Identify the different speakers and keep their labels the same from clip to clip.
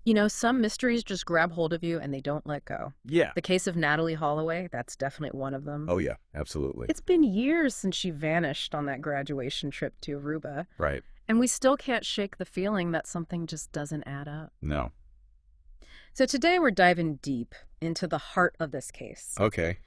Speaker 1: You know, some mysteries just grab hold of you and they don't let go.
Speaker 2: Yeah.
Speaker 1: The case of Natalee Holloway, that's definitely one of them.
Speaker 2: Oh, yeah, absolutely.
Speaker 1: It's been years since she vanished on that graduation trip to Aruba,
Speaker 2: Right.
Speaker 1: and we still can't shake the feeling that something just doesn't add up.
Speaker 2: No.
Speaker 1: So today we're diving deep into the heart of this case,
Speaker 2: Okay.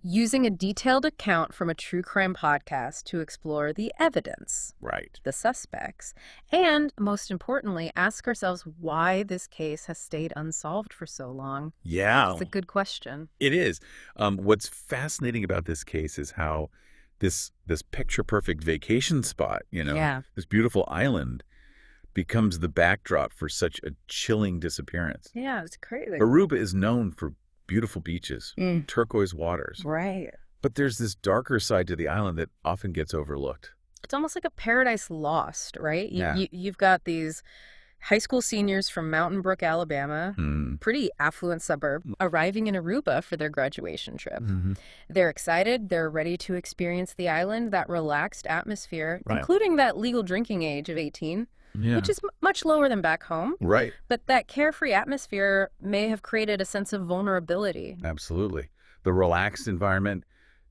Speaker 1: using a detailed account from a true crime podcast to explore the evidence,
Speaker 2: Right.
Speaker 1: the suspects, and, most importantly, ask ourselves why this case has stayed unsolved for so long.
Speaker 2: Yeah,
Speaker 1: It's a good question.
Speaker 2: it is. What's fascinating about this case is how this picture-perfect vacation spot,
Speaker 1: Yeah.
Speaker 2: this beautiful island, becomes the backdrop for such a chilling disappearance.
Speaker 1: Yeah, it's crazy.
Speaker 2: Aruba is known for beautiful beaches,
Speaker 1: Mm.
Speaker 2: turquoise waters,
Speaker 1: Right.
Speaker 2: but there's this darker side to the island that often gets overlooked.
Speaker 1: It's almost like a paradise lost, right?
Speaker 2: Yeah.
Speaker 1: You've got these high school seniors from Mountain Brook, Alabama,
Speaker 2: Hmm.
Speaker 1: pretty affluent suburb, arriving in Aruba for their graduation trip.
Speaker 2: Mm-hmm.
Speaker 1: They're excited. They're ready to experience the island, that relaxed atmosphere,
Speaker 2: Right.
Speaker 1: including that legal drinking age of 18,
Speaker 2: Yeah.
Speaker 1: which is much lower than back home.
Speaker 2: Right.
Speaker 1: But that carefree atmosphere may have created a sense of vulnerability.
Speaker 2: Absolutely. The relaxed environment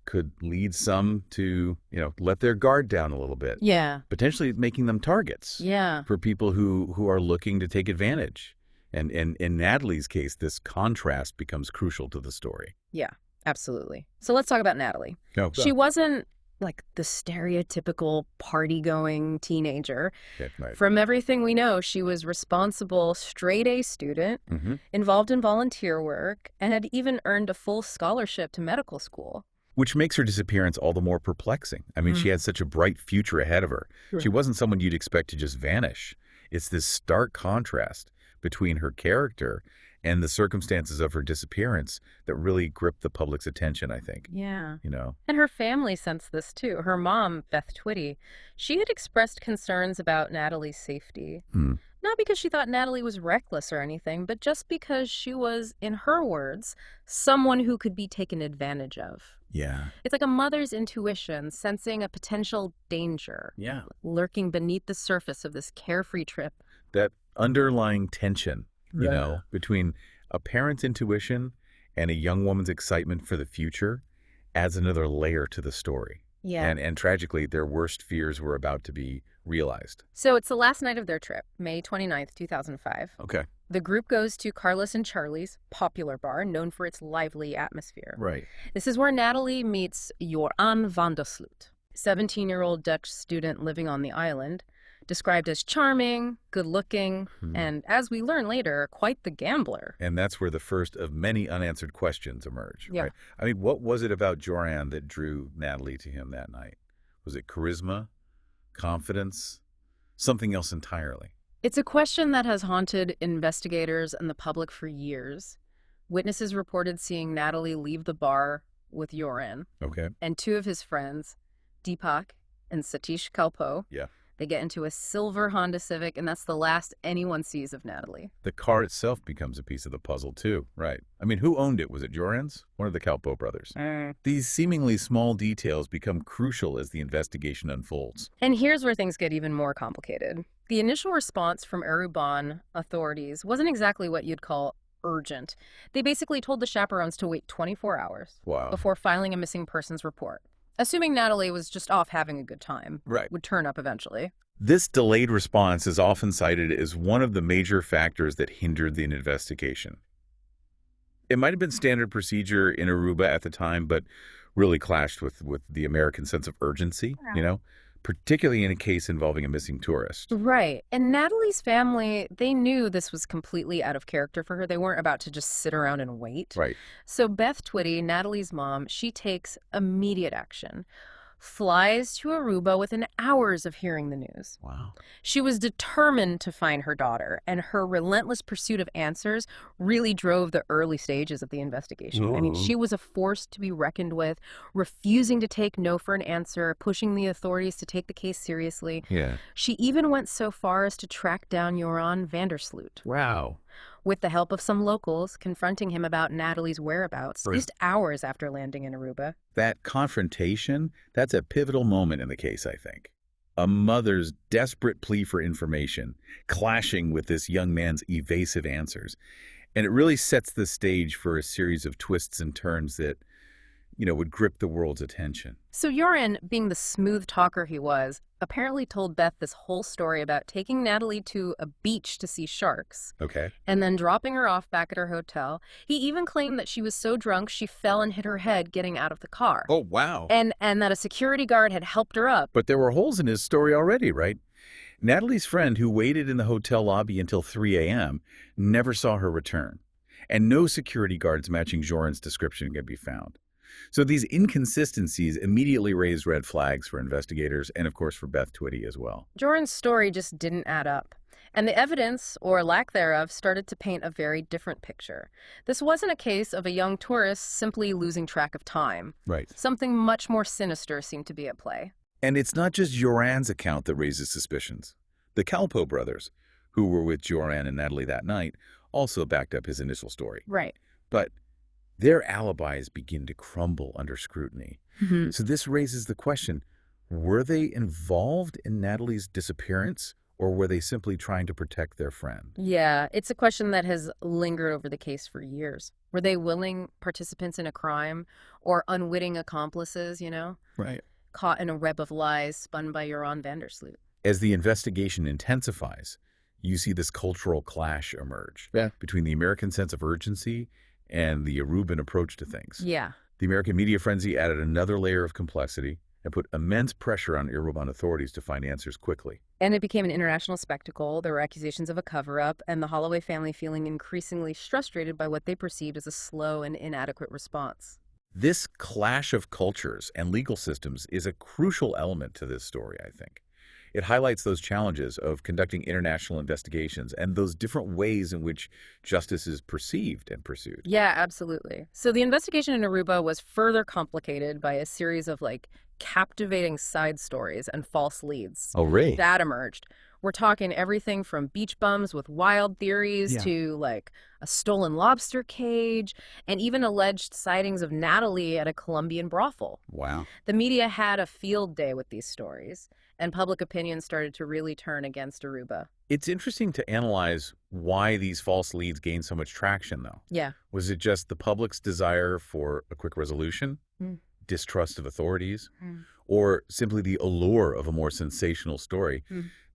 Speaker 2: could lead some to, let their guard down a little bit,
Speaker 1: Yeah.
Speaker 2: potentially making them targets
Speaker 1: Yeah.
Speaker 2: for people who are looking to take advantage. And in Natalee's case, this contrast becomes crucial to the story.
Speaker 1: Yeah, absolutely. So let's talk about Natalee.
Speaker 2: Go.
Speaker 1: She wasn't like the stereotypical party-going teenager.
Speaker 2: Okay, right.
Speaker 1: From everything we know, she was responsible, straight-A student,
Speaker 2: Mm-hmm.
Speaker 1: involved in volunteer work, and had even earned a full scholarship to medical school.
Speaker 2: Which makes her disappearance all the more perplexing. I mean, she had such a bright future ahead of her.
Speaker 1: Sure.
Speaker 2: She wasn't someone you'd expect to just vanish. It's this stark contrast between her character and the circumstances of her disappearance that really gripped the public's attention, I think.
Speaker 1: Yeah.
Speaker 2: You
Speaker 1: And her family sensed this too. Her mom, Beth Twitty, she had expressed concerns about Natalee's safety.
Speaker 2: Hmm.
Speaker 1: Not because she thought Natalee was reckless or anything, but just because she was, in her words, someone who could be taken advantage of.
Speaker 2: Yeah.
Speaker 1: It's like a mother's intuition, sensing a potential danger
Speaker 2: Yeah.
Speaker 1: lurking beneath the surface of this carefree trip.
Speaker 2: That underlying tension,
Speaker 1: Yeah.
Speaker 2: between a parent's intuition and a young woman's excitement for the future adds another layer to the story.
Speaker 1: Yeah.
Speaker 2: And tragically, their worst fears were about to be realized.
Speaker 1: So it's the last night of their trip, May 29th, 2005.
Speaker 2: Okay.
Speaker 1: The group goes to Carlos and Charlie's, popular bar, known for its lively atmosphere.
Speaker 2: Right.
Speaker 1: This is where Natalee meets Joran van der Sloot, 17-year-old Dutch student living on the island, described as charming, good-looking, and, as we learn later, quite the gambler.
Speaker 2: And that's where the first of many unanswered questions emerge.
Speaker 1: Yeah.
Speaker 2: Right? I mean, what was it about Joran that drew Natalee to him that night? Was it charisma, confidence, something else entirely?
Speaker 1: It's a question that has haunted investigators and the public for years. Witnesses reported seeing Natalee leave the bar with Joran
Speaker 2: Okay.
Speaker 1: and two of his friends, Deepak and Satish Kalpo.
Speaker 2: Yeah.
Speaker 1: They get into a silver Honda Civic, and that's the last anyone sees of Natalee.
Speaker 2: The car itself becomes a piece of the puzzle, too. Right. I mean, who owned it? Was it Joran's? One of the Kalpo brothers. These seemingly small details become crucial as the investigation unfolds.
Speaker 1: And here's where things get even more complicated. The initial response from Aruban authorities wasn't exactly what you'd call urgent. They basically told the chaperones to wait 24 hours
Speaker 2: Wow.
Speaker 1: before filing a missing persons report, assuming Natalee was just off having a good time,
Speaker 2: Right.
Speaker 1: would turn up eventually.
Speaker 2: This delayed response is often cited as one of the major factors that hindered the investigation. It might have been standard procedure in Aruba at the time, but really clashed with the American sense of urgency, particularly in a case involving a missing tourist.
Speaker 1: Right. And Natalee's family, they knew this was completely out of character for her. They weren't about to just sit around and wait.
Speaker 2: Right.
Speaker 1: So Beth Twitty, Natalee's mom, she takes immediate action. Flies to Aruba within hours of hearing the news.
Speaker 2: Wow.
Speaker 1: She was determined to find her daughter, and her relentless pursuit of answers really drove the early stages of the investigation. I mean, she was a force to be reckoned with, refusing to take no for an answer, pushing the authorities to take the case seriously.
Speaker 2: Yeah.
Speaker 1: She even went so far as to track down Joran van der Sloot.
Speaker 2: Wow.
Speaker 1: With the help of some locals, confronting him about Natalee's whereabouts,
Speaker 2: Right.
Speaker 1: just hours after landing in Aruba.
Speaker 2: That confrontation, that's a pivotal moment in the case, I think. a mother's desperate plea for information, clashing with this young man's evasive answers. And it really sets the stage for a series of twists and turns that, would grip the world's attention.
Speaker 1: So Joran, being the smooth talker he was, apparently told Beth this whole story about taking Natalee to a beach to see sharks.
Speaker 2: Okay.
Speaker 1: And then dropping her off back at her hotel. He even claimed that she was so drunk she fell and hit her head getting out of the car.
Speaker 2: Oh, wow.
Speaker 1: And that a security guard had helped her up.
Speaker 2: But there were holes in his story already, right? Natalee's friend, who waited in the hotel lobby until 3 a.m., never saw her return. And no security guards matching Joran's description could be found. So these inconsistencies immediately raised red flags for investigators and, of course, for Beth Twitty as well.
Speaker 1: Joran's story just didn't add up. And the evidence, or lack thereof, started to paint a very different picture. This wasn't a case of a young tourist simply losing track of time.
Speaker 2: Right.
Speaker 1: Something much more sinister seemed to be at play.
Speaker 2: And it's not just Joran's account that raises suspicions. The Kalpoe brothers, who were with Joran and Natalee that night, also backed up his initial story.
Speaker 1: Right.
Speaker 2: But their alibis begin to crumble under scrutiny.
Speaker 1: Mm-hmm.
Speaker 2: So this raises the question, were they involved in Natalee's disappearance, or were they simply trying to protect their friend?
Speaker 1: Yeah, it's a question that has lingered over the case for years. Were they willing participants in a crime or unwitting accomplices,
Speaker 2: Right.
Speaker 1: caught in a web of lies spun by Joran Vandersloot?
Speaker 2: As the investigation intensifies, you see this cultural clash emerge between the American sense of urgency and the Aruban approach to things.
Speaker 1: Yeah.
Speaker 2: The American media frenzy added another layer of complexity and put immense pressure on Aruban authorities to find answers quickly.
Speaker 1: And it became an international spectacle. There were accusations of a cover-up, and the Holloway family feeling increasingly frustrated by what they perceived as a slow and inadequate response.
Speaker 2: This clash of cultures and legal systems is a crucial element to this story, I think. It highlights those challenges of conducting international investigations and those different ways in which justice is perceived and pursued.
Speaker 1: Yeah, absolutely. So the investigation in Aruba was further complicated by a series of captivating side stories and false leads.
Speaker 2: Oh, really?
Speaker 1: That emerged. We're talking everything from beach bums with wild theories to a stolen lobster cage and even alleged sightings of Natalee at a Colombian brothel.
Speaker 2: Wow.
Speaker 1: The media had a field day with these stories, and public opinion started to really turn against Aruba.
Speaker 2: It's interesting to analyze why these false leads gained so much traction, though.
Speaker 1: Yeah.
Speaker 2: Was it just the public's desire for a quick resolution, distrust of authorities, or simply the allure of a more sensational story?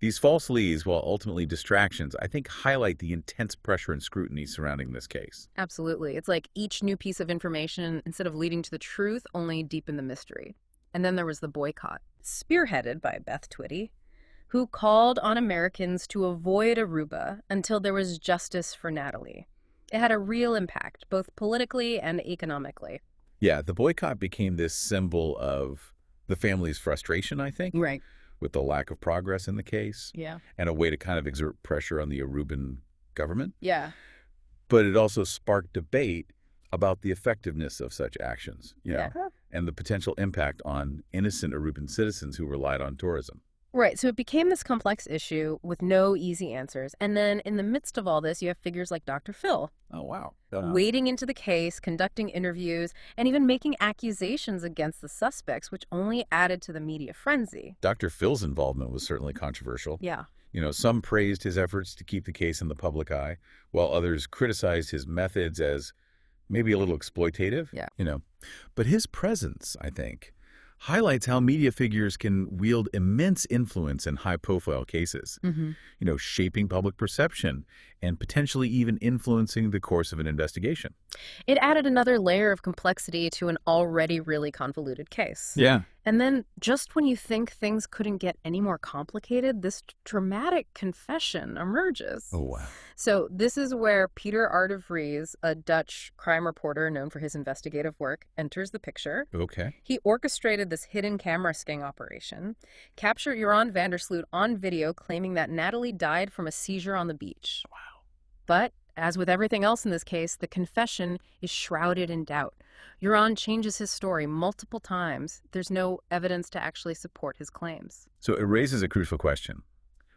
Speaker 2: These false leads, while ultimately distractions, I think highlight the intense pressure and scrutiny surrounding this case.
Speaker 1: Absolutely. It's like each new piece of information, instead of leading to the truth, only deepened the mystery. And then there was the boycott, spearheaded by Beth Twitty, who called on Americans to avoid Aruba until there was justice for Natalee. It had a real impact, both politically and economically.
Speaker 2: Yeah, the boycott became this symbol of the family's frustration, I think.
Speaker 1: Right.
Speaker 2: With the lack of progress in the case.
Speaker 1: Yeah.
Speaker 2: And a way to kind of exert pressure on the Aruban government.
Speaker 1: Yeah.
Speaker 2: But it also sparked debate about the effectiveness of such actions, and the potential impact on innocent Aruban citizens who relied on tourism.
Speaker 1: Right, so it became this complex issue with no easy answers. And then in the midst of all this, you have figures like Dr. Phil.
Speaker 2: Oh, wow.
Speaker 1: Wading into the case, conducting interviews, and even making accusations against the suspects, which only added to the media frenzy.
Speaker 2: Dr. Phil's involvement was certainly controversial.
Speaker 1: Yeah.
Speaker 2: Some praised his efforts to keep the case in the public eye, while others criticized his methods as maybe a little exploitative.
Speaker 1: Yeah.
Speaker 2: But his presence, I think, highlights how media figures can wield immense influence in high-profile cases, shaping public perception and potentially even influencing the course of an investigation.
Speaker 1: It added another layer of complexity to an already really convoluted case.
Speaker 2: Yeah.
Speaker 1: And then just when you think things couldn't get any more complicated, this dramatic confession emerges.
Speaker 2: Oh, wow.
Speaker 1: So this is where Peter R. de Vries, a Dutch crime reporter known for his investigative work, enters the picture.
Speaker 2: Okay.
Speaker 1: He orchestrated this hidden camera sting operation, captured Joran Vandersloot on video claiming that Natalee died from a seizure on the beach.
Speaker 2: Wow.
Speaker 1: But, as with everything else in this case, the confession is shrouded in doubt. Joran changes his story multiple times. There's no evidence to actually support his claims.
Speaker 2: So it raises a crucial question.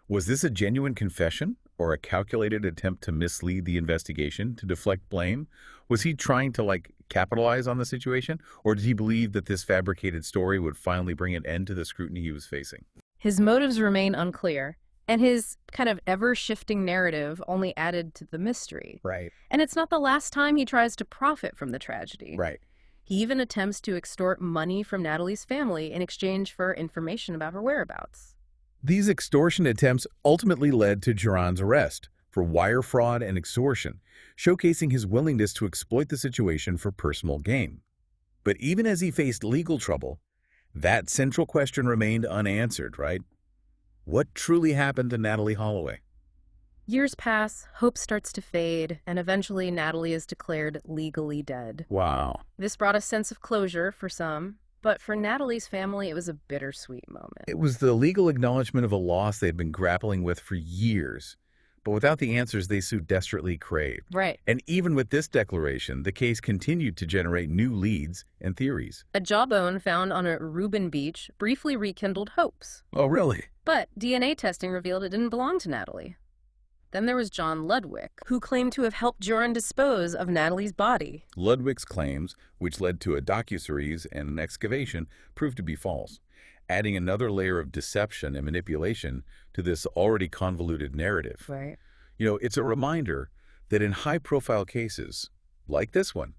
Speaker 2: Was this a genuine confession or a calculated attempt to mislead the investigation, to deflect blame? Was he trying to, capitalize on the situation? Or did he believe that this fabricated story would finally bring an end to the scrutiny he was facing?
Speaker 1: His motives remain unclear, and his kind of ever-shifting narrative only added to the mystery.
Speaker 2: Right.
Speaker 1: And it's not the last time he tries to profit from the tragedy.
Speaker 2: Right.
Speaker 1: He even attempts to extort money from Natalee's family in exchange for information about her whereabouts.
Speaker 2: These extortion attempts ultimately led to Duran's arrest for wire fraud and extortion, showcasing his willingness to exploit the situation for personal gain. But even as he faced legal trouble, that central question remained unanswered, right? What truly happened to Natalee Holloway?
Speaker 1: Years pass, hope starts to fade, and eventually Natalee is declared legally dead.
Speaker 2: Wow.
Speaker 1: This brought a sense of closure for some, but for Natalee's family, it was a bittersweet moment.
Speaker 2: It was the legal acknowledgement of a loss they'd been grappling with for years, but without the answers they so desperately craved.
Speaker 1: Right.
Speaker 2: And even with this declaration, the case continued to generate new leads and theories.
Speaker 1: A jawbone found on a Reuben beach briefly rekindled hopes.
Speaker 2: Oh, really?
Speaker 1: But DNA testing revealed it didn't belong to Natalee. Then there was John Ludwig, who claimed to have helped Duran dispose of Natalee's body.
Speaker 2: Ludwig's claims, which led to a docuseries and an excavation, proved to be false, adding another layer of deception and manipulation to this already convoluted narrative.
Speaker 1: Right.
Speaker 2: It's a reminder that in high-profile cases, like this one,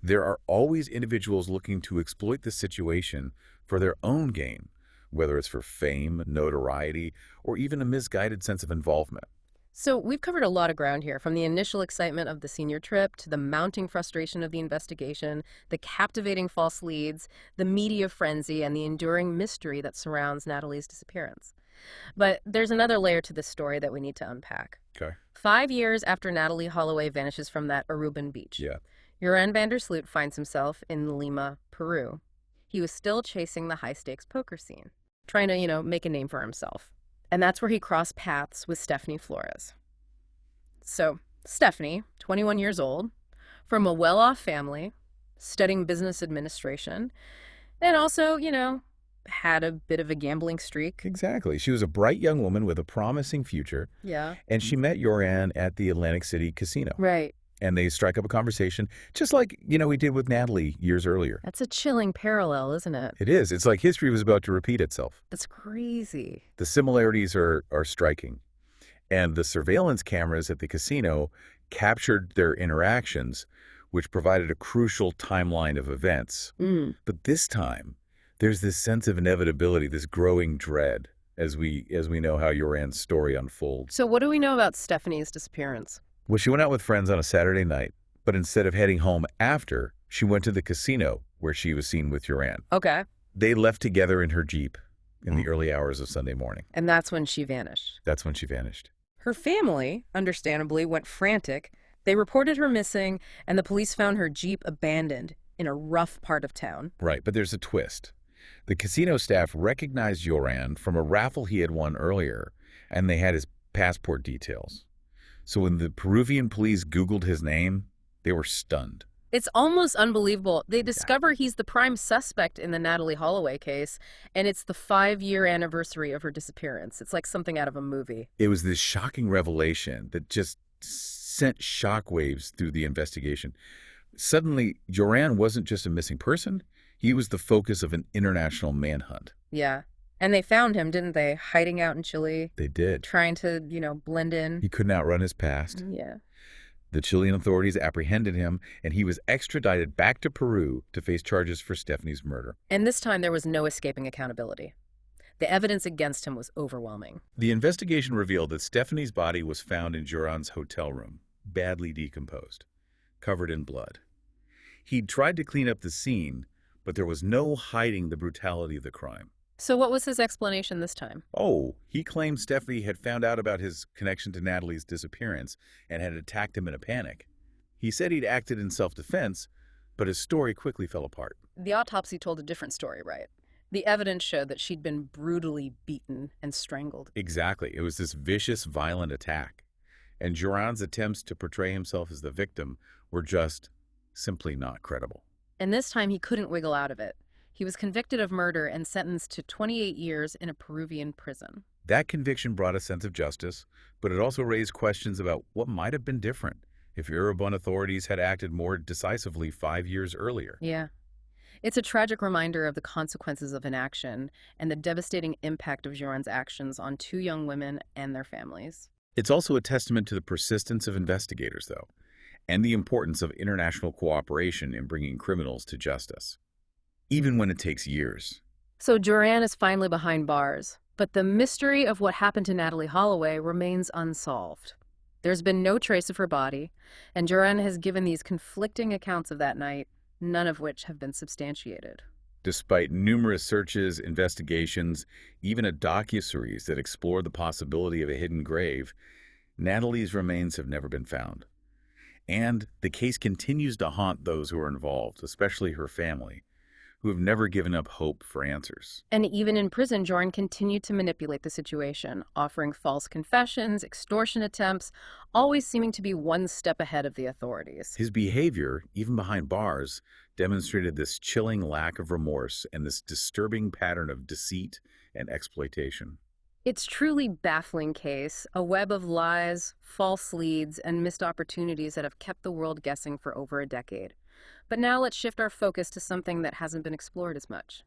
Speaker 2: there are always individuals looking to exploit the situation for their own gain, whether it's for fame, notoriety, or even a misguided sense of involvement.
Speaker 1: So we've covered a lot of ground here, from the initial excitement of the senior trip to the mounting frustration of the investigation, the captivating false leads, the media frenzy, and the enduring mystery that surrounds Natalee's disappearance. But there's another layer to this story that we need to unpack.
Speaker 2: Okay.
Speaker 1: 5 years after Natalee Holloway vanishes from that Aruban beach, Joran van der Sloot finds himself in Lima, Peru. He was still chasing the high-stakes poker scene, trying to, make a name for himself. And that's where he crossed paths with Stephanie Flores. So, Stephanie, 21 years old, from a well-off family, studying business administration, and also, had a bit of a gambling streak.
Speaker 2: Exactly. She was a bright young woman with a promising future.
Speaker 1: Yeah.
Speaker 2: And she met Joran at the Atlantic City casino.
Speaker 1: Right.
Speaker 2: And they strike up a conversation, just like, we did with Natalee years earlier.
Speaker 1: That's a chilling parallel, isn't it?
Speaker 2: It is. It's like history was about to repeat itself.
Speaker 1: That's crazy.
Speaker 2: The similarities are striking. And the surveillance cameras at the casino captured their interactions, which provided a crucial timeline of events. But this time, there's this sense of inevitability, this growing dread, as we know how Joran's story unfolds.
Speaker 1: So what do we know about Stephanie's disappearance?
Speaker 2: Well, she went out with friends on a Saturday night, but instead of heading home after, she went to the casino where she was seen with Joran.
Speaker 1: Okay.
Speaker 2: They left together in her Jeep in the early hours of Sunday morning.
Speaker 1: And that's when she vanished.
Speaker 2: That's when she vanished.
Speaker 1: Her family, understandably, went frantic. They reported her missing, and the police found her Jeep abandoned in a rough part of town.
Speaker 2: Right, but there's a twist. The casino staff recognized Joran from a raffle he had won earlier, and they had his passport details. So when the Peruvian police Googled his name, they were stunned.
Speaker 1: It's almost unbelievable. They discover he's the prime suspect in the Natalee Holloway case, and it's the 5-year anniversary of her disappearance. It's like something out of a movie.
Speaker 2: It was this shocking revelation that just sent shockwaves through the investigation. Suddenly, Joran wasn't just a missing person. He was the focus of an international manhunt.
Speaker 1: Yeah. And they found him, didn't they? Hiding out in Chile.
Speaker 2: They did.
Speaker 1: Trying to, blend in.
Speaker 2: He couldn't outrun his past.
Speaker 1: Yeah.
Speaker 2: The Chilean authorities apprehended him, and he was extradited back to Peru to face charges for Stephanie's murder.
Speaker 1: And this time there was no escaping accountability. The evidence against him was overwhelming.
Speaker 2: The investigation revealed that Stephanie's body was found in Joran's hotel room, badly decomposed, covered in blood. He'd tried to clean up the scene, but there was no hiding the brutality of the crime.
Speaker 1: So what was his explanation this time?
Speaker 2: Oh, he claimed Stephanie had found out about his connection to Natalee's disappearance and had attacked him in a panic. He said he'd acted in self-defense, but his story quickly fell apart.
Speaker 1: The autopsy told a different story, right? The evidence showed that she'd been brutally beaten and strangled.
Speaker 2: Exactly. It was this vicious, violent attack. And Joran's attempts to portray himself as the victim were just simply not credible.
Speaker 1: And this time he couldn't wiggle out of it. He was convicted of murder and sentenced to 28 years in a Peruvian prison.
Speaker 2: That conviction brought a sense of justice, but it also raised questions about what might have been different if Uruguayan authorities had acted more decisively 5 years earlier.
Speaker 1: Yeah. It's a tragic reminder of the consequences of inaction and the devastating impact of Joran's actions on two young women and their families.
Speaker 2: It's also a testament to the persistence of investigators, though, and the importance of international cooperation in bringing criminals to justice, even when it takes years.
Speaker 1: So Joran is finally behind bars, but the mystery of what happened to Natalee Holloway remains unsolved. There's been no trace of her body, and Joran has given these conflicting accounts of that night, none of which have been substantiated.
Speaker 2: Despite numerous searches, investigations, even a docuseries that explored the possibility of a hidden grave, Natalee's remains have never been found. And the case continues to haunt those who are involved, especially her family, who have never given up hope for answers.
Speaker 1: And even in prison, Joran continued to manipulate the situation, offering false confessions, extortion attempts, always seeming to be one step ahead of the authorities.
Speaker 2: His behavior, even behind bars, demonstrated this chilling lack of remorse and this disturbing pattern of deceit and exploitation.
Speaker 1: It's truly baffling case, a web of lies, false leads, and missed opportunities that have kept the world guessing for over a decade. But now let's shift our focus to something that hasn't been explored as much.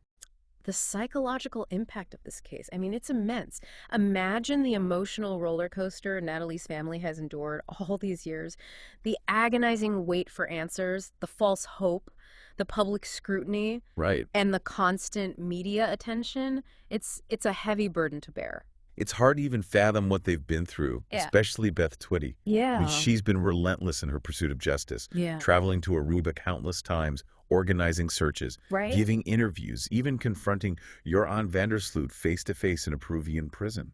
Speaker 1: The psychological impact of this case. I mean, it's immense. Imagine the emotional roller coaster Natalee's family has endured all these years, the agonizing wait for answers, the false hope, the public scrutiny,
Speaker 2: Right.
Speaker 1: and the constant media attention. It's a heavy burden to bear.
Speaker 2: It's hard to even fathom what they've been through,
Speaker 1: Yeah.
Speaker 2: especially Beth Twitty. I
Speaker 1: Yeah.
Speaker 2: mean, she's been relentless in her pursuit of justice,
Speaker 1: Yeah.
Speaker 2: traveling to Aruba countless times, organizing searches,
Speaker 1: Right?
Speaker 2: giving interviews, even confronting Joran Vandersloot face-to-face in a Peruvian prison.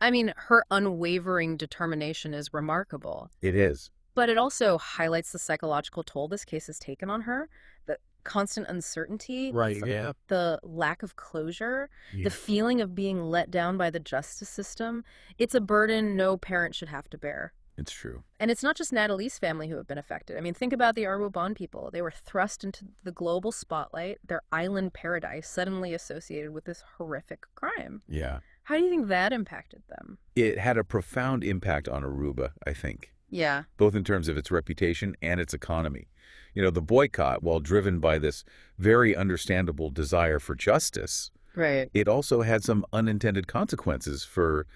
Speaker 1: I mean, her unwavering determination is remarkable.
Speaker 2: It is.
Speaker 1: But it also highlights the psychological toll this case has taken on her, the constant uncertainty,
Speaker 2: Right, yeah.
Speaker 1: the lack of closure,
Speaker 2: Yeah.
Speaker 1: the feeling of being let down by the justice system. It's a burden no parent should have to bear.
Speaker 2: It's true.
Speaker 1: And it's not just Natalee's family who have been affected. I mean, think about the Aruban people. They were thrust into the global spotlight, their island paradise suddenly associated with this horrific crime.
Speaker 2: Yeah.
Speaker 1: How do you think that impacted them?
Speaker 2: It had a profound impact on Aruba, I think,
Speaker 1: Yeah.
Speaker 2: both in terms of its reputation and its economy. You know, the boycott, while driven by this very understandable desire for justice,
Speaker 1: Right.
Speaker 2: it also had some unintended consequences for,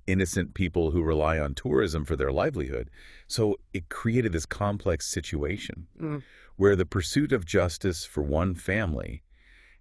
Speaker 2: innocent people who rely on tourism for their livelihood. So it created this complex situation
Speaker 1: Mm.
Speaker 2: where the pursuit of justice for one family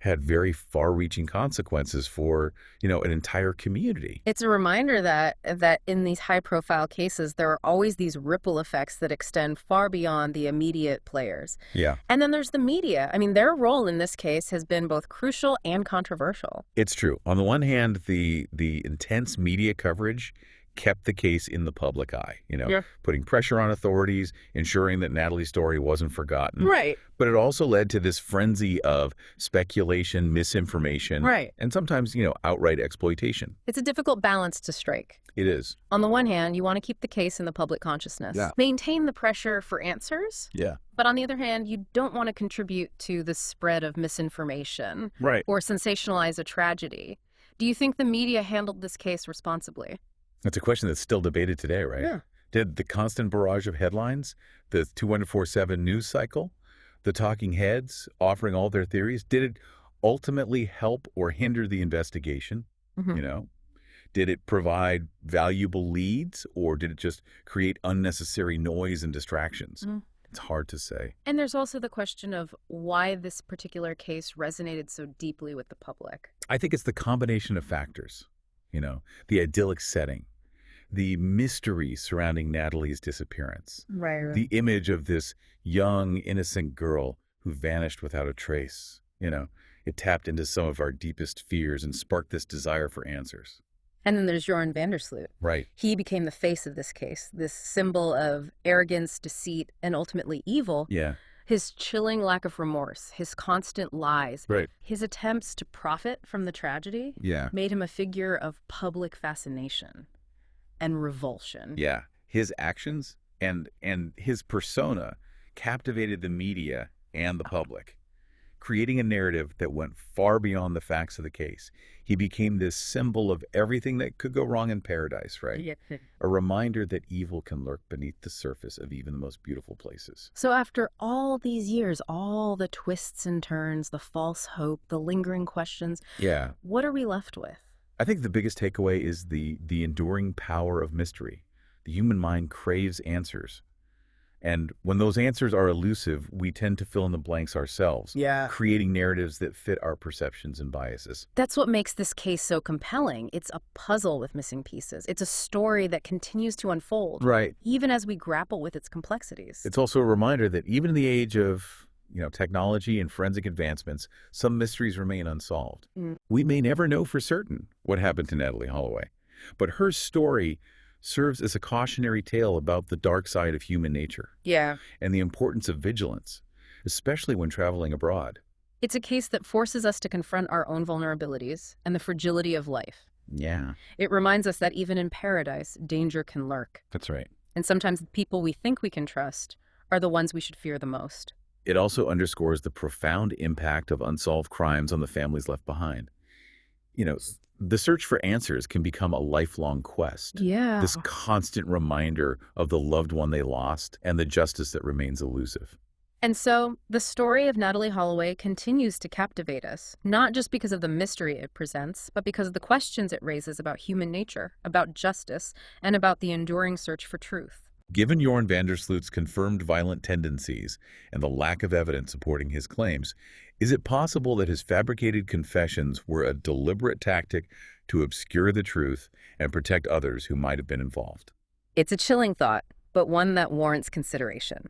Speaker 2: had very far-reaching consequences for, an entire community.
Speaker 1: It's a reminder that in these high-profile cases, there are always these ripple effects that extend far beyond the immediate players.
Speaker 2: Yeah,
Speaker 1: And then there's the media. I mean, their role in this case has been both crucial and controversial.
Speaker 2: it's true. On the one hand, the intense media coverage kept the case in the public eye,
Speaker 1: Yeah.
Speaker 2: putting pressure on authorities, ensuring that Natalee's story wasn't forgotten.
Speaker 1: Right.
Speaker 2: But it also led to this frenzy of speculation, misinformation,
Speaker 1: Right.
Speaker 2: and sometimes, outright exploitation.
Speaker 1: It's a difficult balance to strike.
Speaker 2: It is.
Speaker 1: On the one hand, you want to keep the case in the public consciousness,
Speaker 2: Yeah.
Speaker 1: maintain the pressure for answers.
Speaker 2: Yeah.
Speaker 1: But on the other hand, you don't want to contribute to the spread of misinformation
Speaker 2: Right.
Speaker 1: or sensationalize a tragedy. Do you think the media handled this case responsibly?
Speaker 2: That's a question that's still debated today, right?
Speaker 1: Yeah.
Speaker 2: Did the constant barrage of headlines, the 24/7 news cycle, the talking heads offering all their theories, did it ultimately help or hinder the investigation?
Speaker 1: Mhm.
Speaker 2: Did it provide valuable leads, or did it just create unnecessary noise and distractions?
Speaker 1: Mm.
Speaker 2: It's hard to say.
Speaker 1: And there's also the question of why this particular case resonated so deeply with the public.
Speaker 2: I think it's the combination of factors, the idyllic setting, the mystery surrounding Natalee's disappearance,
Speaker 1: Right.
Speaker 2: the image of this young, innocent girl who vanished without a trace. It tapped into some of our deepest fears and sparked this desire for answers.
Speaker 1: And then there's Joran Vandersloot.
Speaker 2: Right.
Speaker 1: He became the face of this case, this symbol of arrogance, deceit, and ultimately evil.
Speaker 2: Yeah.
Speaker 1: His chilling lack of remorse, his constant lies,
Speaker 2: Right.
Speaker 1: his attempts to profit from the tragedy
Speaker 2: Yeah.
Speaker 1: made him a figure of public fascination and revulsion.
Speaker 2: Yeah. His actions and his persona captivated the media and the public. creating a narrative that went far beyond the facts of the case. He became this symbol of everything that could go wrong in paradise, right?
Speaker 1: Yes.
Speaker 2: A reminder that evil can lurk beneath the surface of even the most beautiful places.
Speaker 1: So after all these years, all the twists and turns, the false hope, the lingering questions,
Speaker 2: Yeah,
Speaker 1: what are we left with?
Speaker 2: I think the biggest takeaway is the enduring power of mystery. The human mind craves answers. And when those answers are elusive, we tend to fill in the blanks ourselves,
Speaker 1: Yeah.
Speaker 2: creating narratives that fit our perceptions and biases.
Speaker 1: That's what makes this case so compelling. It's a puzzle with missing pieces. It's a story that continues to unfold,
Speaker 2: Right.
Speaker 1: even as we grapple with its complexities.
Speaker 2: It's also a reminder that even in the age of, technology and forensic advancements, some mysteries remain unsolved.
Speaker 1: Mm.
Speaker 2: We may never know for certain what happened to Natalee Holloway, but her story serves as a cautionary tale about the dark side of human nature
Speaker 1: Yeah.
Speaker 2: and the importance of vigilance, especially when traveling abroad.
Speaker 1: It's a case that forces us to confront our own vulnerabilities and the fragility of life.
Speaker 2: Yeah,
Speaker 1: It reminds us that even in paradise, danger can lurk.
Speaker 2: that's right.
Speaker 1: And sometimes the people we think we can trust are the ones we should fear the most.
Speaker 2: It also underscores the profound impact of unsolved crimes on the families left behind. The search for answers can become a lifelong quest.
Speaker 1: Yeah.
Speaker 2: This constant reminder of the loved one they lost and the justice that remains elusive.
Speaker 1: And so, the story of Natalee Holloway continues to captivate us, not just because of the mystery it presents, but because of the questions it raises about human nature, about justice, and about the enduring search for truth.
Speaker 2: Given Jorn van der Sloot's confirmed violent tendencies and the lack of evidence supporting his claims, is it possible that his fabricated confessions were a deliberate tactic to obscure the truth and protect others who might have been involved?
Speaker 1: It's a chilling thought, but one that warrants consideration.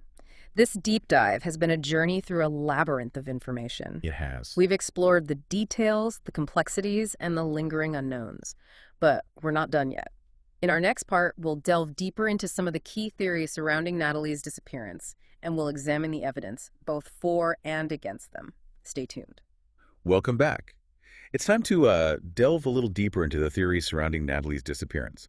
Speaker 1: This deep dive has been a journey through a labyrinth of information.
Speaker 2: It has.
Speaker 1: We've explored the details, the complexities, and the lingering unknowns. But we're not done yet. In our next part, we'll delve deeper into some of the key theories surrounding Natalee's disappearance, and we'll examine the evidence, both for and against them. Stay tuned.
Speaker 2: Welcome back. It's time to delve a little deeper into the theories surrounding Natalee's disappearance.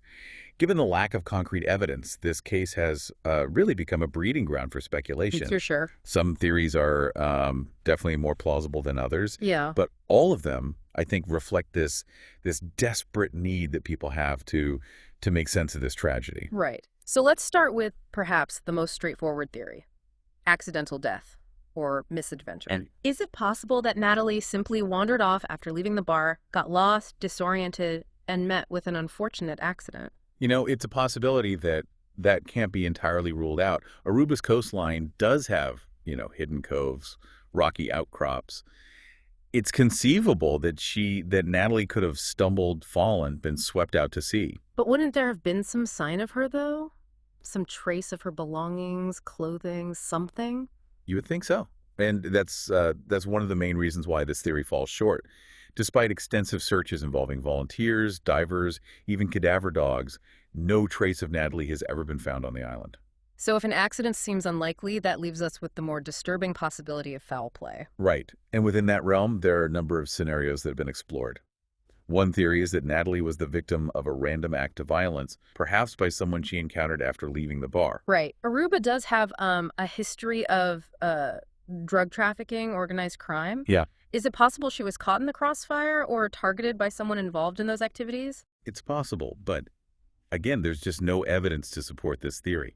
Speaker 2: Given the lack of concrete evidence, this case has really become a breeding ground for speculation.
Speaker 1: For sure.
Speaker 2: Some theories are definitely more plausible than others,
Speaker 1: Yeah.
Speaker 2: but all of them, I think, reflect this desperate need that people have to make sense of this tragedy.
Speaker 1: Right. So let's start with perhaps the most straightforward theory: accidental death or misadventure.
Speaker 2: And-
Speaker 1: is it possible that Natalee simply wandered off after leaving the bar, got lost, disoriented, and met with an unfortunate accident?
Speaker 2: It's a possibility that can't be entirely ruled out. Aruba's coastline does have, hidden coves, rocky outcrops. It's conceivable that Natalee could have stumbled, fallen, been swept out to sea.
Speaker 1: But wouldn't there have been some sign of her, though? Some trace of her belongings, clothing, something?
Speaker 2: You would think so. And that's one of the main reasons why this theory falls short. Despite extensive searches involving volunteers, divers, even cadaver dogs, no trace of Natalee has ever been found on the island.
Speaker 1: So if an accident seems unlikely, that leaves us with the more disturbing possibility of foul play.
Speaker 2: Right. And within that realm, there are a number of scenarios that have been explored. One theory is that Natalee was the victim of a random act of violence, perhaps by someone she encountered after leaving the bar.
Speaker 1: Right. Aruba does have a history of drug trafficking, organized crime.
Speaker 2: Yeah.
Speaker 1: Is it possible she was caught in the crossfire or targeted by someone involved in those activities?
Speaker 2: It's possible, but again, there's just no evidence to support this theory.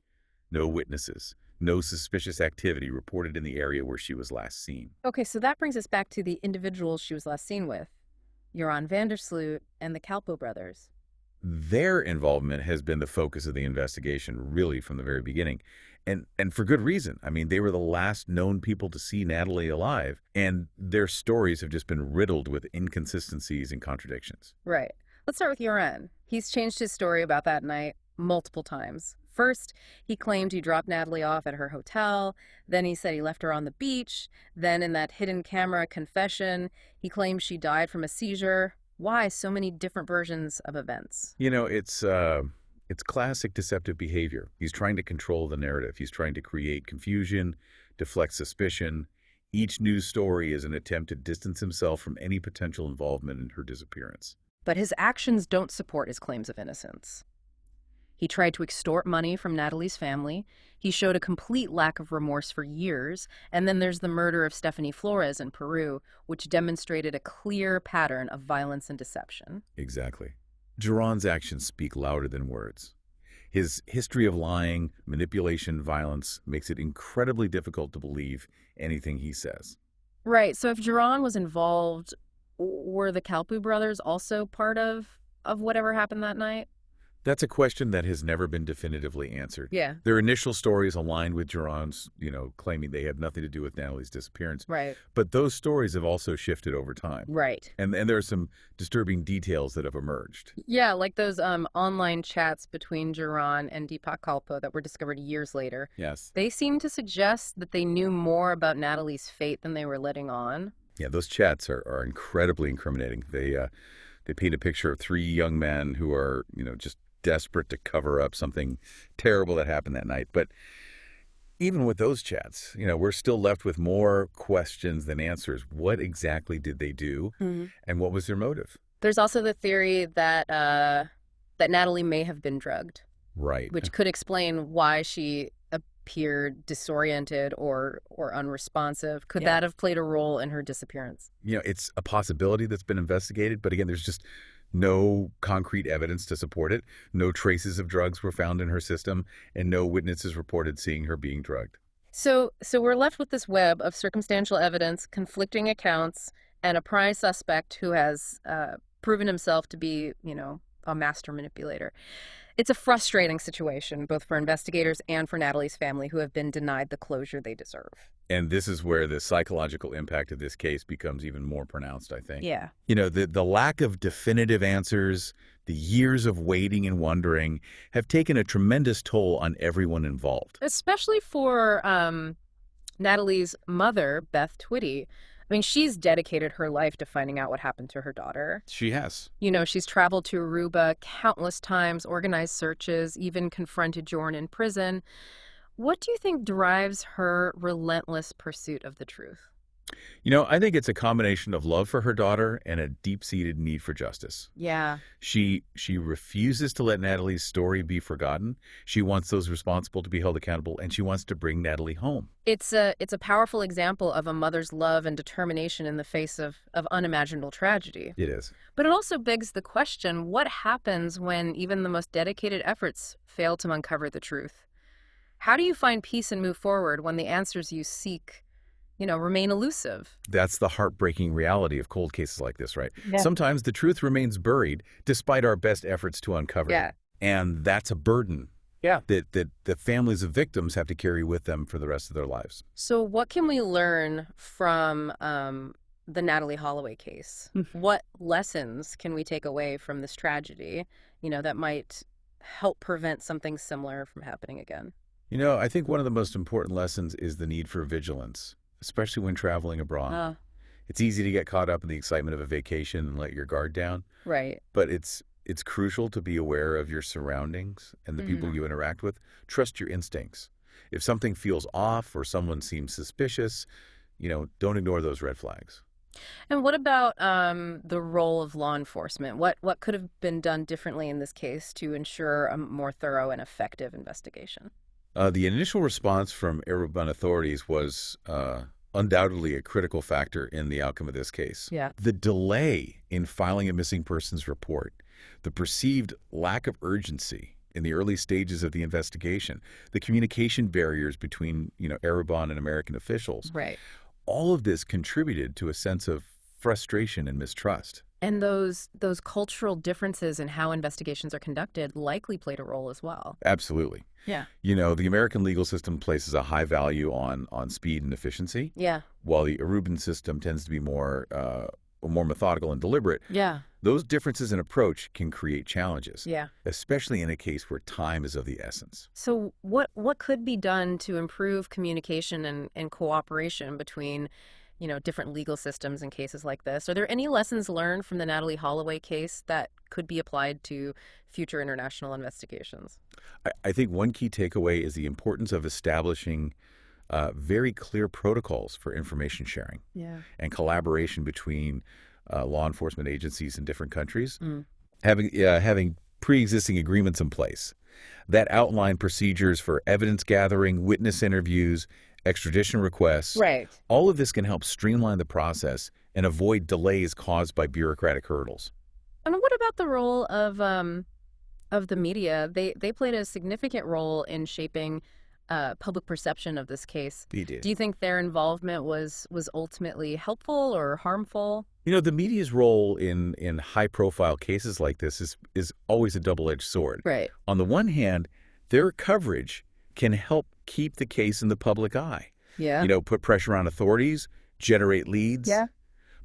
Speaker 2: No witnesses, no suspicious activity reported in the area where she was last seen.
Speaker 1: Okay, so that brings us back to the individuals she was last seen with: Joran van der Sloot and the Kalpo brothers.
Speaker 2: Their involvement has been the focus of the investigation really from the very beginning. And for good reason. I mean, they were the last known people to see Natalee alive, and their stories have just been riddled with inconsistencies and contradictions.
Speaker 1: Right. Let's start with Joran. He's changed his story about that night multiple times. First, he claimed he dropped Natalee off at her hotel. Then he said he left her on the beach. Then in that hidden camera confession, he claimed she died from a seizure. Why so many different versions of events?
Speaker 2: It's classic deceptive behavior. He's trying to control the narrative. He's trying to create confusion, deflect suspicion. Each news story is an attempt to distance himself from any potential involvement in her disappearance.
Speaker 1: But his actions don't support his claims of innocence. He tried to extort money from Natalee's family. He showed a complete lack of remorse for years. And then there's the murder of Stephanie Flores in Peru, which demonstrated a clear pattern of violence and deception.
Speaker 2: Exactly. Duran's actions speak louder than words. His history of lying, manipulation, violence makes it incredibly difficult to believe anything he says.
Speaker 1: Right. So if Duran was involved, were the Kalpu brothers also part of whatever happened that night?
Speaker 2: That's a question that has never been definitively answered.
Speaker 1: Yeah.
Speaker 2: Their initial stories aligned with Duran's, claiming they had nothing to do with Natalee's disappearance.
Speaker 1: Right.
Speaker 2: But those stories have also shifted over time.
Speaker 1: Right.
Speaker 2: And there are some disturbing details that have emerged.
Speaker 1: Yeah, like those online chats between Duran and Deepak Kalpa that were discovered years later.
Speaker 2: Yes.
Speaker 1: They seem to suggest that they knew more about Natalee's fate than they were letting on.
Speaker 2: Yeah, those chats are incredibly incriminating. They paint a picture of three young men who are, just desperate to cover up something terrible that happened that night. But even with those chats, we're still left with more questions than answers. What exactly did they do, and what was their motive?
Speaker 1: There's also the theory that that Natalee may have been drugged.
Speaker 2: Right.
Speaker 1: Which could explain why she appeared disoriented or unresponsive. Could that have played a role in her disappearance?
Speaker 2: It's a possibility that's been investigated, but again, there's just no concrete evidence to support it. No traces of drugs were found in her system, and no witnesses reported seeing her being drugged.
Speaker 1: So we're left with this web of circumstantial evidence, conflicting accounts, and a prime suspect who has proven himself to be, a master manipulator. It's a frustrating situation, both for investigators and for Natalee's family, who have been denied the closure they deserve.
Speaker 2: And this is where the psychological impact of this case becomes even more pronounced, I think.
Speaker 1: Yeah.
Speaker 2: The lack of definitive answers, the years of waiting and wondering have taken a tremendous toll on everyone involved.
Speaker 1: Especially for Natalee's mother, Beth Twitty. I mean, she's dedicated her life to finding out what happened to her daughter.
Speaker 2: She has.
Speaker 1: She's traveled to Aruba countless times, organized searches, even confronted Jorn in prison. What do you think drives her relentless pursuit of the truth?
Speaker 2: I think it's a combination of love for her daughter and a deep-seated need for justice.
Speaker 1: Yeah.
Speaker 2: She refuses to let Natalee's story be forgotten. She wants those responsible to be held accountable, and she wants to bring Natalee home.
Speaker 1: It's a powerful example of a mother's love and determination in the face of unimaginable tragedy.
Speaker 2: It is.
Speaker 1: But it also begs the question, what happens when even the most dedicated efforts fail to uncover the truth? How do you find peace and move forward when the answers you seek remain elusive?
Speaker 2: That's the heartbreaking reality of cold cases like this, right?
Speaker 1: Yeah.
Speaker 2: Sometimes the truth remains buried despite our best efforts to uncover it. And that's a burden that the families of victims have to carry with them for the rest of their lives.
Speaker 1: So what can we learn from the Natalee Holloway case? What lessons can we take away from this tragedy, that might help prevent something similar from happening again?
Speaker 2: I think one of the most important lessons is the need for vigilance, especially when traveling abroad. It's easy to get caught up in the excitement of a vacation and let your guard down.
Speaker 1: Right.
Speaker 2: But it's crucial to be aware of your surroundings and the people you interact with. Trust your instincts. If something feels off or someone seems suspicious, don't ignore those red flags.
Speaker 1: And what about the role of law enforcement? What could have been done differently in this case to ensure a more thorough and effective investigation?
Speaker 2: The initial response from Aruban authorities was undoubtedly a critical factor in the outcome of this case.
Speaker 1: Yeah.
Speaker 2: The delay in filing a missing persons report, the perceived lack of urgency in the early stages of the investigation, the communication barriers between, Aruban and American officials.
Speaker 1: Right.
Speaker 2: All of this contributed to a sense of frustration and mistrust.
Speaker 1: And those cultural differences in how investigations are conducted likely played a role as well.
Speaker 2: Absolutely.
Speaker 1: Yeah.
Speaker 2: The American legal system places a high value on speed and efficiency.
Speaker 1: Yeah.
Speaker 2: While the Aruban system tends to be more methodical and deliberate.
Speaker 1: Yeah.
Speaker 2: Those differences in approach can create challenges.
Speaker 1: Yeah.
Speaker 2: Especially in a case where time is of the essence.
Speaker 1: So what could be done to improve communication and cooperation between different legal systems in cases like this? Are there any lessons learned from the Natalee Holloway case that could be applied to future international investigations?
Speaker 2: I think one key takeaway is the importance of establishing very clear protocols for information sharing and collaboration between law enforcement agencies in different countries. Having pre-existing agreements in place that outlined procedures for evidence gathering, witness interviews, extradition requests.
Speaker 1: Right.
Speaker 2: All of this can help streamline the process and avoid delays caused by bureaucratic hurdles.
Speaker 1: And what about the role of the media? They played a significant role in shaping public perception of this case.
Speaker 2: They did.
Speaker 1: Do you think their involvement was ultimately helpful or harmful?
Speaker 2: You know, the media's role in high-profile cases like this is always a double-edged sword.
Speaker 1: Right.
Speaker 2: On the one hand, their coverage can help keep the case in the public eye.
Speaker 1: Yeah.
Speaker 2: You know, put pressure on authorities, generate leads.
Speaker 1: Yeah.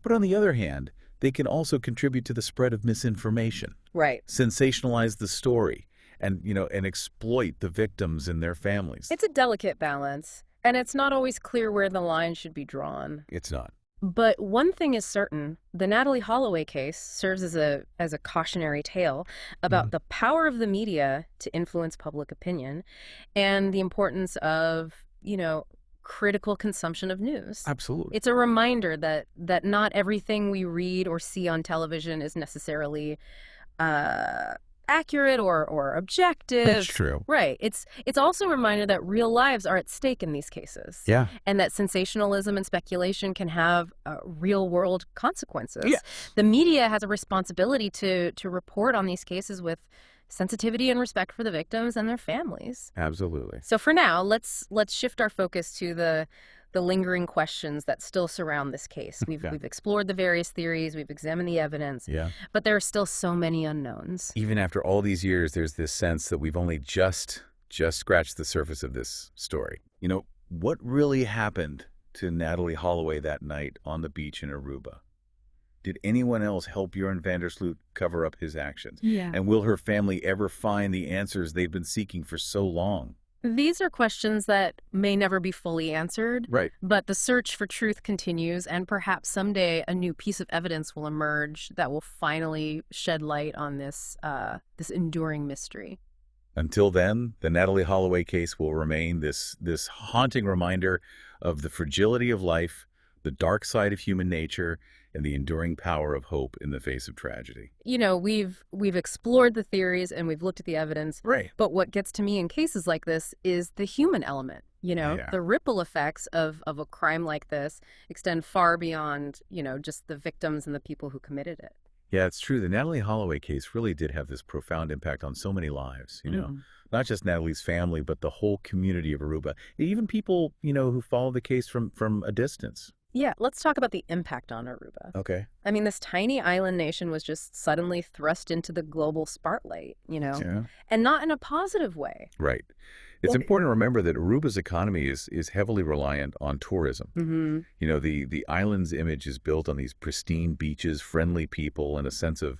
Speaker 2: But on the other hand, they can also contribute to the spread of misinformation.
Speaker 1: Right.
Speaker 2: Sensationalize the story and, and exploit the victims and their families.
Speaker 1: It's a delicate balance, and it's not always clear where the line should be drawn.
Speaker 2: It's not.
Speaker 1: But one thing is certain, the Natalee Holloway case serves as a cautionary tale about the power of the media to influence public opinion and the importance of, critical consumption of news.
Speaker 2: Absolutely.
Speaker 1: It's a reminder that not everything we read or see on television is necessarily accurate or objective.
Speaker 2: That's true.
Speaker 1: Right. It's also a reminder that real lives are at stake in these cases.
Speaker 2: Yeah.
Speaker 1: And that sensationalism and speculation can have real world consequences.
Speaker 2: Yes.
Speaker 1: The media has a responsibility to report on these cases with sensitivity and respect for the victims and their families.
Speaker 2: Absolutely.
Speaker 1: So for now, let's shift our focus to the lingering questions that still surround this case. We've explored the various theories, we've examined the evidence, but there are still so many unknowns.
Speaker 2: Even after all these years, there's this sense that we've only just scratched the surface of this story. You know, what really happened to Natalee Holloway that night on the beach in Aruba? Did anyone else help Bjorn Vandersloot cover up his actions?
Speaker 1: Yeah.
Speaker 2: And will her family ever find the answers they've been seeking for so long?
Speaker 1: These are questions that may never be fully answered,
Speaker 2: Right.
Speaker 1: but the search for truth continues, and perhaps someday a new piece of evidence will emerge that will finally shed light on this enduring mystery.
Speaker 2: Until then, the Natalee Holloway case will remain this haunting reminder of the fragility of life, the dark side of human nature, and the enduring power of hope in the face of tragedy.
Speaker 1: You know, we've explored the theories and we've looked at the evidence.
Speaker 2: Right.
Speaker 1: But what gets to me in cases like this is the human element. The ripple effects of a crime like this extend far beyond, just the victims and the people who committed it.
Speaker 2: Yeah, it's true. The Natalee Holloway case really did have this profound impact on so many lives, not just Natalee's family, but the whole community of Aruba. Even people, who follow the case from a distance.
Speaker 1: Yeah, let's talk about the impact on Aruba.
Speaker 2: Okay.
Speaker 1: I mean, this tiny island nation was just suddenly thrust into the global spotlight, and not in a positive way.
Speaker 2: Right. It's important to remember that Aruba's economy is heavily reliant on tourism.
Speaker 1: Mm-hmm.
Speaker 2: The island's image is built on these pristine beaches, friendly people, and a sense of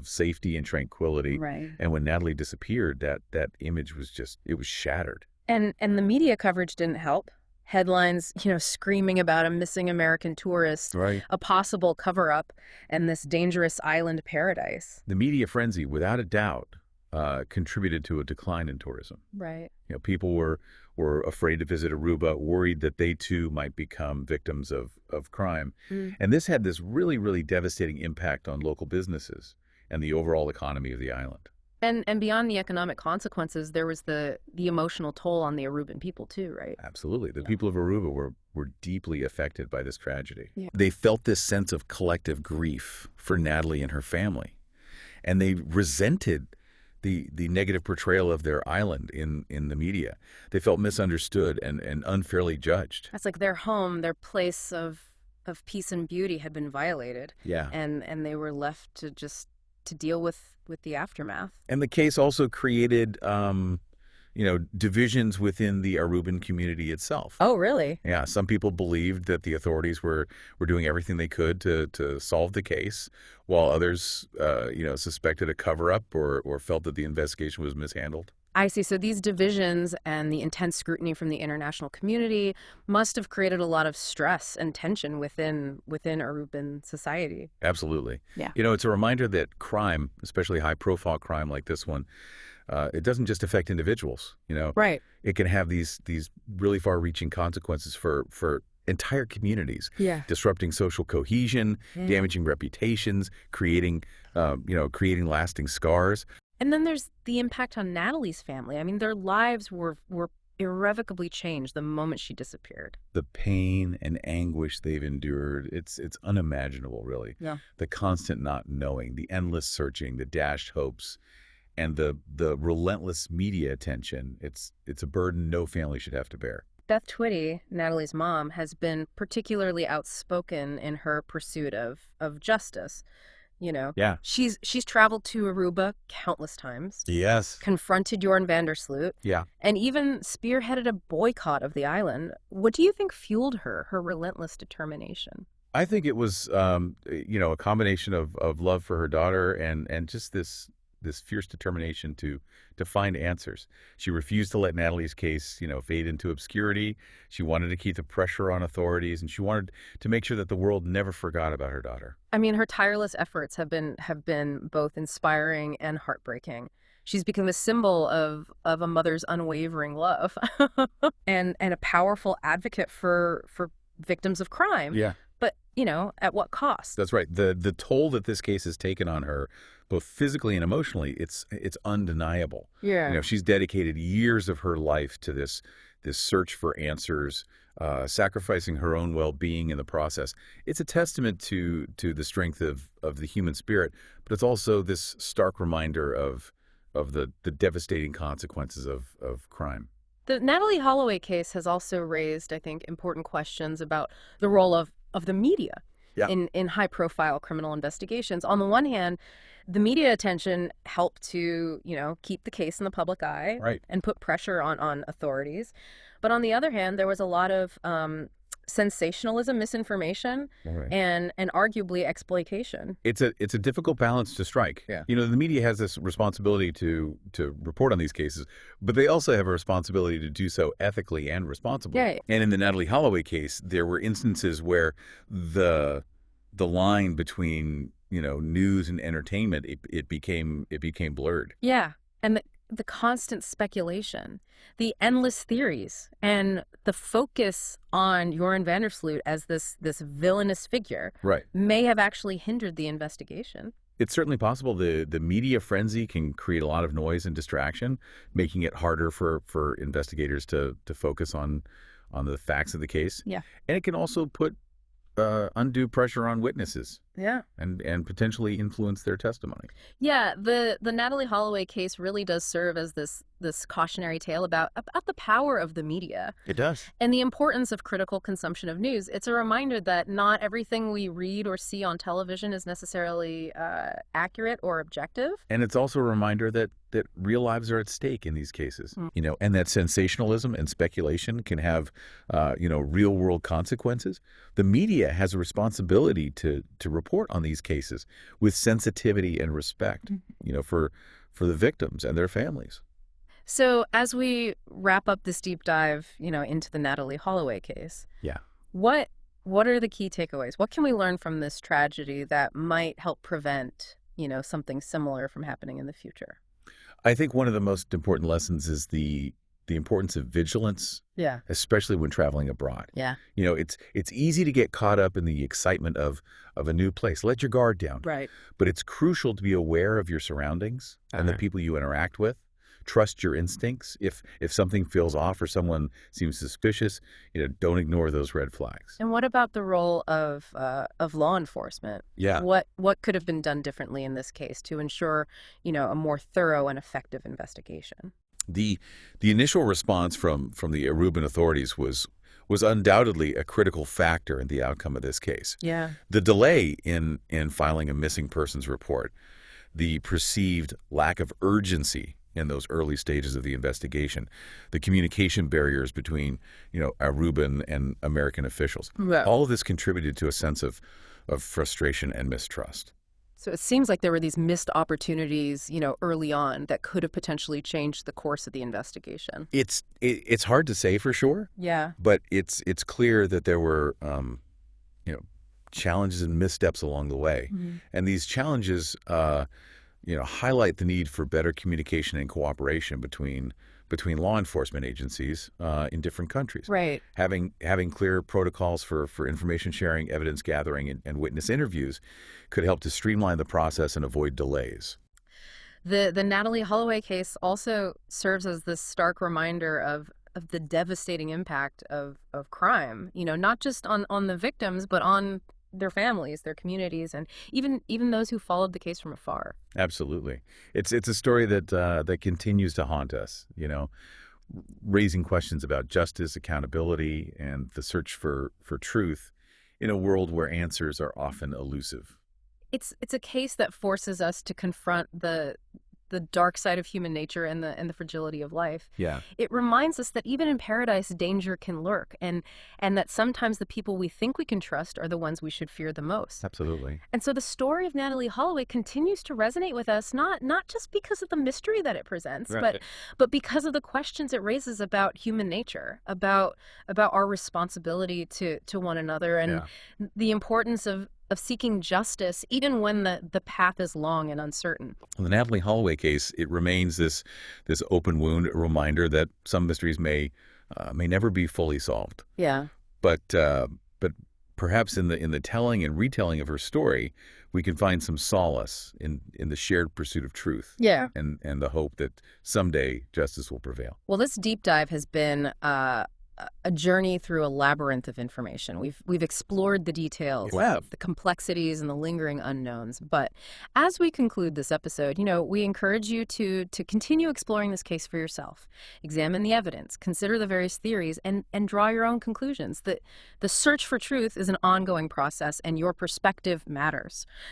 Speaker 2: safety and tranquility.
Speaker 1: Right.
Speaker 2: And when Natalee disappeared, that image was shattered.
Speaker 1: And the media coverage didn't help. Headlines, screaming about a missing American tourist,
Speaker 2: right,
Speaker 1: a possible cover-up, and this dangerous island paradise.
Speaker 2: The media frenzy, without a doubt, contributed to a decline in tourism.
Speaker 1: Right.
Speaker 2: People were afraid to visit Aruba, worried that they too might become victims of crime.
Speaker 1: Mm.
Speaker 2: And this had this really, really devastating impact on local businesses and the overall economy of the island.
Speaker 1: And beyond the economic consequences, there was the emotional toll on the Aruban people too, right?
Speaker 2: Absolutely. The people of Aruba were deeply affected by this tragedy.
Speaker 1: Yeah.
Speaker 2: They felt this sense of collective grief for Natalee and her family. And they resented the negative portrayal of their island in the media. They felt misunderstood and unfairly judged.
Speaker 1: That's like their home, their place of peace and beauty had been violated.
Speaker 2: Yeah.
Speaker 1: And they were left to deal with the aftermath.
Speaker 2: And the case also created, divisions within the Aruban community itself.
Speaker 1: Oh, really?
Speaker 2: Yeah. Some people believed that the authorities were doing everything they could to solve the case, while others, suspected a cover-up or felt that the investigation was mishandled.
Speaker 1: I see. So these divisions and the intense scrutiny from the international community must have created a lot of stress and tension within Aruban society.
Speaker 2: Absolutely.
Speaker 1: Yeah.
Speaker 2: It's a reminder that crime, especially high-profile crime like this one, it doesn't just affect individuals.
Speaker 1: Right.
Speaker 2: It can have these really far-reaching consequences for entire communities.
Speaker 1: Yeah.
Speaker 2: Disrupting social cohesion, damaging reputations, creating lasting scars.
Speaker 1: And then there's the impact on Natalee's family. I mean, their lives were irrevocably changed the moment she disappeared.
Speaker 2: The pain and anguish they've endured, it's unimaginable, really.
Speaker 1: Yeah.
Speaker 2: The constant not knowing, the endless searching, the dashed hopes, and the relentless media attention. It's a burden no family should have to bear.
Speaker 1: Beth Twitty, Natalee's mom, has been particularly outspoken in her pursuit of justice. You know,
Speaker 2: Yeah.
Speaker 1: she's traveled to Aruba countless times,
Speaker 2: Yes.
Speaker 1: confronted Jorn van der Sloot,
Speaker 2: Yeah.
Speaker 1: and even spearheaded a boycott of the island. What do you think fueled her relentless determination?
Speaker 2: I think it was, a combination of love for her daughter and just this fierce determination to find answers. She refused to let Natalee's case, fade into obscurity. She wanted to keep the pressure on authorities, and she wanted to make sure that the world never forgot about her daughter.
Speaker 1: I mean, her tireless efforts have been both inspiring and heartbreaking. She's become a symbol of a mother's unwavering love and a powerful advocate for victims of crime.
Speaker 2: Yeah.
Speaker 1: But, at what cost?
Speaker 2: That's right. The toll that this case has taken on her, both physically and emotionally, it's undeniable.
Speaker 1: Yeah.
Speaker 2: She's dedicated years of her life to this search for answers, sacrificing her own well-being in the process. It's a testament to the strength of the human spirit, but it's also this stark reminder of the devastating consequences of crime.
Speaker 1: The Natalee Holloway case has also raised, I think, important questions about the role of the media in high-profile criminal investigations. On the one hand, the media attention helped to, keep the case in the public eye,
Speaker 2: Right,
Speaker 1: and put pressure on authorities. But on the other hand, there was a lot of sensationalism, misinformation,
Speaker 2: right.
Speaker 1: and arguably exploitation.
Speaker 2: It's a difficult balance to strike.
Speaker 1: Yeah.
Speaker 2: The media has this responsibility to report on these cases, but they also have a responsibility to do so ethically and responsibly.
Speaker 1: Yeah.
Speaker 2: And in the Natalee Holloway case, there were instances where the line between news and entertainment it became blurred.
Speaker 1: Yeah, and the constant speculation, the endless theories, and the focus on Joran van der Sloot as this villainous figure
Speaker 2: Right.
Speaker 1: may have actually hindered the investigation.
Speaker 2: It's certainly possible the media frenzy can create a lot of noise and distraction, making it harder for investigators to focus on the facts of the case.
Speaker 1: Yeah.
Speaker 2: And it can also put undue pressure on witnesses.
Speaker 1: Yeah.
Speaker 2: And potentially influence their testimony.
Speaker 1: Yeah, the Natalee Holloway case really does serve as this cautionary tale about the power of the media.
Speaker 2: It does.
Speaker 1: And the importance of critical consumption of news. It's a reminder that not everything we read or see on television is necessarily accurate or objective.
Speaker 2: And it's also a reminder that real lives are at stake in these cases, and that sensationalism and speculation can have, real world consequences. The media has a responsibility to report on these cases with sensitivity and respect, for the victims and their families.
Speaker 1: So as we wrap up this deep dive, into the Natalee Holloway case,
Speaker 2: Yeah.
Speaker 1: what are the key takeaways? What can we learn from this tragedy that might help prevent, something similar from happening in the future?
Speaker 2: I think one of the most important lessons is the importance of vigilance,
Speaker 1: Yeah.
Speaker 2: especially when traveling abroad.
Speaker 1: Yeah.
Speaker 2: It's easy to get caught up in the excitement of a new place. Let your guard down.
Speaker 1: Right.
Speaker 2: But it's crucial to be aware of your surroundings and the people you interact with. Trust your instincts. If something feels off or someone seems suspicious, don't ignore those red flags.
Speaker 1: And what about the role of law enforcement?
Speaker 2: Yeah.
Speaker 1: What could have been done differently in this case to ensure, a more thorough and effective investigation?
Speaker 2: The initial response from the Aruban authorities was undoubtedly a critical factor in the outcome of this case.
Speaker 1: Yeah.
Speaker 2: The delay in filing a missing persons report, the perceived lack of urgency in those early stages of the investigation, the communication barriers between, Aruban and American officials,
Speaker 1: Yeah.
Speaker 2: all of this contributed to a sense of frustration and mistrust.
Speaker 1: So it seems like there were these missed opportunities, early on that could have potentially changed the course of the investigation.
Speaker 2: It's hard to say for sure,
Speaker 1: Yeah.
Speaker 2: but it's clear that there were challenges and missteps along the way, and these challenges highlight the need for better communication and cooperation between law enforcement agencies in different countries.
Speaker 1: Right.
Speaker 2: Having clear protocols for information sharing, evidence gathering, and witness interviews could help to streamline the process and avoid delays.
Speaker 1: The Natalee Holloway case also serves as this stark reminder of the devastating impact of crime, not just on the victims, but on their families, their communities, and even those who followed the case from afar.
Speaker 2: Absolutely. It's a story that continues to haunt us, raising questions about justice, accountability, and the search for truth in a world where answers are often elusive.
Speaker 1: It's a case that forces us to confront the dark side of human nature and the fragility of life.
Speaker 2: Yeah,
Speaker 1: It reminds us that even in paradise, danger can lurk, and that sometimes the people we think we can trust are the ones we should fear the most.
Speaker 2: absolutely.
Speaker 1: And so the story of Natalee Holloway continues to resonate with us, not just because of the mystery that it presents,
Speaker 2: Right.
Speaker 1: but because of the questions it raises about human nature, about our responsibility to one another, and
Speaker 2: Yeah.
Speaker 1: the importance of seeking justice, even when the path is long and uncertain.
Speaker 2: In the Natalie Holloway case, it remains this open wound, a reminder that some mysteries may never be fully solved.
Speaker 1: Yeah.
Speaker 2: But perhaps in the telling and retelling of her story, we can find some solace in the shared pursuit of truth
Speaker 1: Yeah.
Speaker 2: and the hope that someday justice will prevail.
Speaker 1: Well, this deep dive has been a journey through a labyrinth of information. We've explored the details,
Speaker 2: Wow.
Speaker 1: the complexities, and the lingering unknowns. But as we conclude this episode, we encourage you to continue exploring this case for yourself. Examine the evidence, consider the various theories, and draw your own conclusions. The search for truth is an ongoing process, and your perspective matters.